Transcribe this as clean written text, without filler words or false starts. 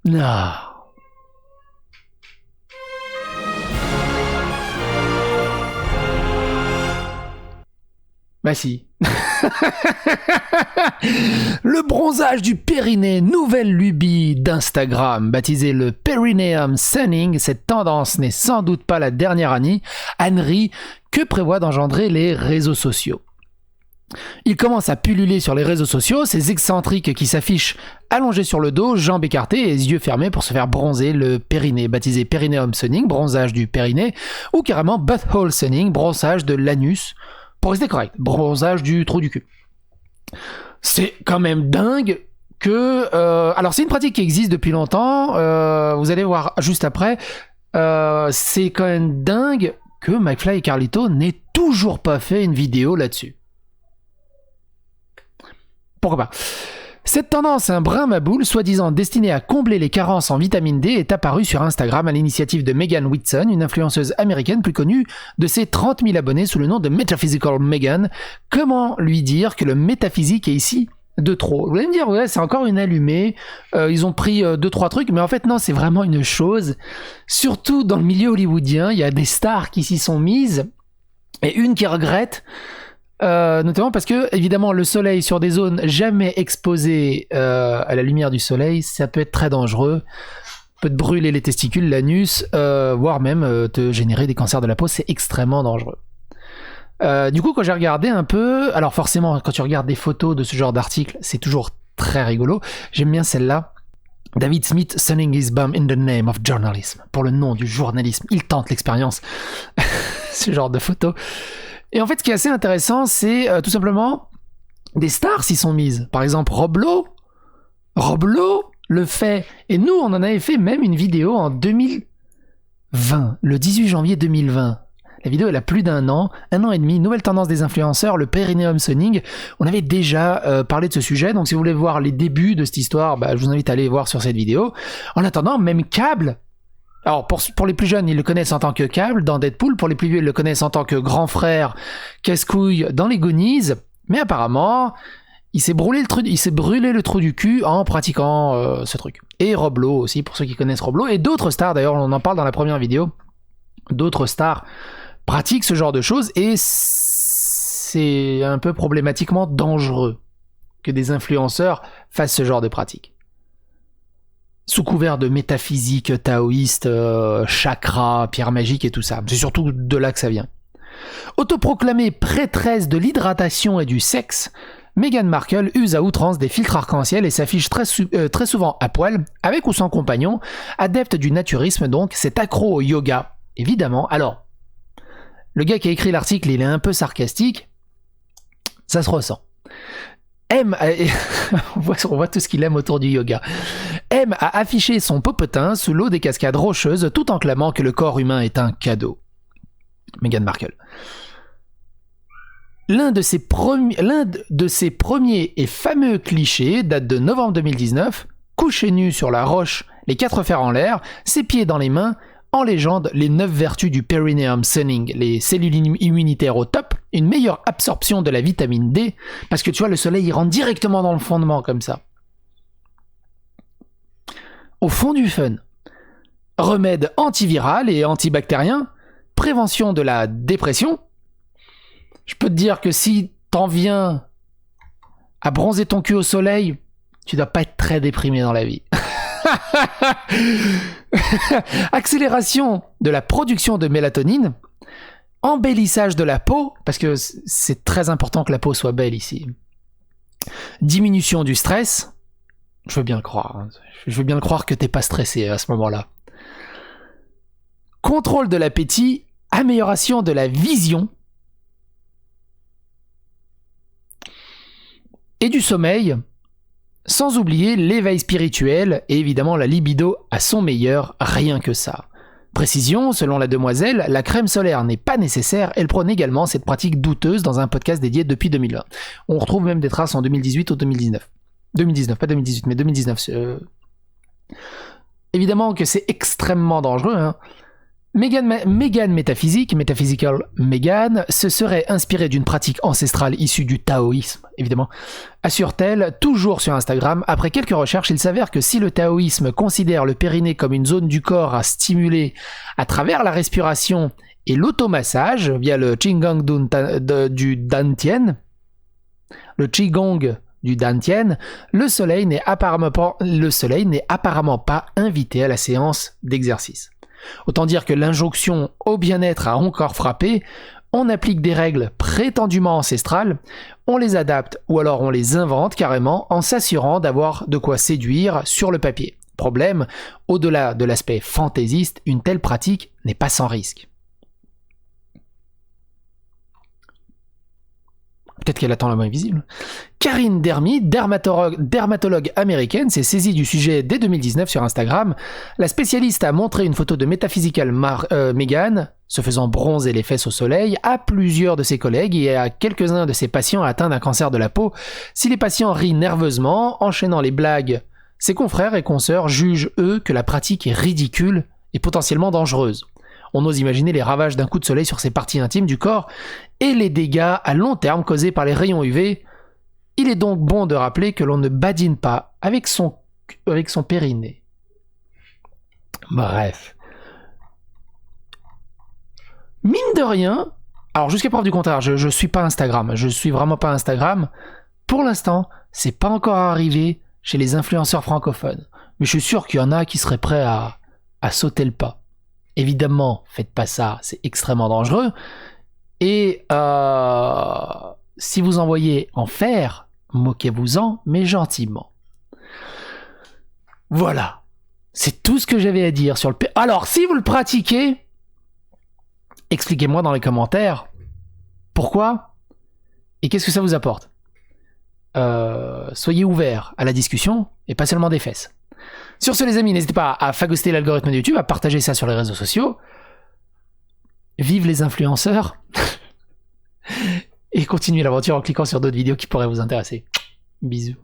Non. Bah si. Le bronzage du périnée, nouvelle lubie d'Instagram, baptisée le Perineum Sunning. Cette tendance n'est sans doute pas la dernière ânerie que prévoient d'engendrer les réseaux sociaux. Il commence à pulluler sur les réseaux sociaux, ces excentriques qui s'affichent allongés sur le dos, jambes écartées et les yeux fermés pour se faire bronzer le périnée, baptisé Perineum Sunning, bronzage du périnée, ou carrément Butthole Sunning, bronzage de l'anus, pour rester correct, bronzage du trou du cul. C'est quand même dingue que... alors c'est une pratique qui existe depuis longtemps, vous allez voir juste après, c'est quand même dingue que McFly et Carlito n'aient toujours pas fait une vidéo là-dessus. Pourquoi pas ? Cette tendance, un brin maboule, soi-disant destinée à combler les carences en vitamine D, est apparue sur Instagram à l'initiative de Megan Whitson, une influenceuse américaine plus connue de ses 30 000 abonnés sous le nom de Metaphysical Megan. Comment lui dire que le métaphysique est ici de trop ? Vous allez me dire, ouais, c'est encore une allumée, ils ont pris 2-3 trucs, mais en fait non, c'est vraiment une chose. Surtout dans le milieu hollywoodien, il y a des stars qui s'y sont mises, et une qui regrette... notamment parce que évidemment le soleil sur des zones jamais exposées à la lumière du soleil, ça peut être très dangereux, peut te brûler les testicules, l'anus, voire même te générer des cancers de la peau, c'est extrêmement dangereux. Du coup quand j'ai regardé un peu, alors forcément quand tu regardes des photos de ce genre d'articles, c'est toujours très rigolo, j'aime bien celle-là. David Smith sunning his bum in the name of journalism, pour le nom du journalisme, il tente l'expérience. Ce genre de photos. Et en fait, ce qui est assez intéressant, c'est tout simplement des stars s'y sont mises. Par exemple, Rob Lowe le fait. Et nous, on en avait fait même une vidéo en 2020, le 18 janvier 2020. La vidéo, elle a plus d'un an et demi. Nouvelle tendance des influenceurs, le Perineum Sunning. On avait déjà parlé de ce sujet. Donc, si vous voulez voir les débuts de cette histoire, je vous invite à aller voir sur cette vidéo. En attendant, même Cable... Alors, pour les plus jeunes, ils le connaissent en tant que Cable dans Deadpool. Pour les plus vieux, ils le connaissent en tant que grand frère casse-couille dans les Goonies. Mais apparemment, il s'est brûlé le trou du cul en pratiquant ce truc. Et Rob Lowe aussi, pour ceux qui connaissent Rob Lowe. Et d'autres stars, d'ailleurs, on en parle dans la première vidéo. D'autres stars pratiquent ce genre de choses. Et c'est un peu problématiquement dangereux que des influenceurs fassent ce genre de pratiques. Sous couvert de métaphysique taoïste, chakra, pierre magique et tout ça. C'est surtout de là que ça vient. Autoproclamée prêtresse de l'hydratation et du sexe, Meghan Markle use à outrance des filtres arc-en-ciel et s'affiche très souvent à poil, avec ou sans compagnon, adepte du naturisme donc, c'est accro au yoga, évidemment. Alors, le gars qui a écrit l'article, il est un peu sarcastique, ça se ressent. On voit tout ce qu'il aime autour du yoga. M a affiché son popotin sous l'eau des cascades rocheuses tout en clamant que le corps humain est un cadeau. Meghan Markle. L'un de ses premiers et fameux clichés date de novembre 2019, couché nu sur la roche, les 4 fers en l'air, ses pieds dans les mains, en légende les 9 vertus du Perineum Sunning, les cellules immunitaires au top, une meilleure absorption de la vitamine D, parce que tu vois, le soleil il rentre directement dans le fondement comme ça. Au fond du fun, remède antiviral et antibactérien, prévention de la dépression. Je peux te dire que si t'en viens à bronzer ton cul au soleil, tu dois pas être très déprimé dans la vie. Accélération de la production de mélatonine, embellissage de la peau, parce que c'est très important que la peau soit belle ici. Diminution du stress, je veux bien le croire. Je veux bien le croire que t'es pas stressé à ce moment-là. Contrôle de l'appétit, amélioration de la vision et du sommeil, sans oublier l'éveil spirituel et évidemment la libido à son meilleur, rien que ça. Précision, selon la demoiselle, la crème solaire n'est pas nécessaire, elle prône également cette pratique douteuse dans un podcast dédié depuis 2020. On retrouve même des traces en 2018 ou 2019. 2019, pas 2018, mais 2019. Évidemment que c'est extrêmement dangereux, hein. Mégane métaphysique, Metaphysical Mégane, se serait inspirée d'une pratique ancestrale issue du taoïsme, évidemment, assure-t-elle, toujours sur Instagram. Après quelques recherches, il s'avère que si le taoïsme considère le périnée comme une zone du corps à stimuler à travers la respiration et l'automassage via le Qigong du Dantian, le soleil n'est apparemment pas invité à la séance d'exercice. Autant dire que l'injonction au bien-être a encore frappé, on applique des règles prétendument ancestrales, on les adapte ou alors on les invente carrément en s'assurant d'avoir de quoi séduire sur le papier. Problème, au-delà de l'aspect fantaisiste, une telle pratique n'est pas sans risque. Peut-être qu'elle attend la main invisible. Karine Dermy, dermatologue américaine, s'est saisie du sujet dès 2019 sur Instagram. La spécialiste a montré une photo de Metaphysical Mégane, se faisant bronzer les fesses au soleil, à plusieurs de ses collègues et à quelques-uns de ses patients atteints d'un cancer de la peau. Si les patients rient nerveusement, enchaînant les blagues, ses confrères et consoeurs jugent, eux, que la pratique est ridicule et potentiellement dangereuse. On ose imaginer les ravages d'un coup de soleil sur ses parties intimes du corps et les dégâts à long terme causés par les rayons UV. Il est donc bon de rappeler que l'on ne badine pas avec son périnée. Bref. Mine de rien, alors jusqu'à preuve du contraire, je suis pas Instagram, je suis vraiment pas Instagram. Pour l'instant, c'est pas encore arrivé chez les influenceurs francophones. Mais je suis sûr qu'il y en a qui seraient prêts à sauter le pas. Évidemment, faites pas ça, c'est extrêmement dangereux. Et si vous en voyez en faire, moquez-vous-en, mais gentiment. Voilà. C'est tout ce que j'avais à dire sur le... Alors, si vous le pratiquez, expliquez-moi dans les commentaires pourquoi et qu'est-ce que ça vous apporte. Soyez ouverts à la discussion et pas seulement des fesses. Sur ce les amis, n'hésitez pas à phagocyter l'algorithme de YouTube, à partager ça sur les réseaux sociaux. Vive les influenceurs. Et continuez l'aventure en cliquant sur d'autres vidéos qui pourraient vous intéresser. Bisous.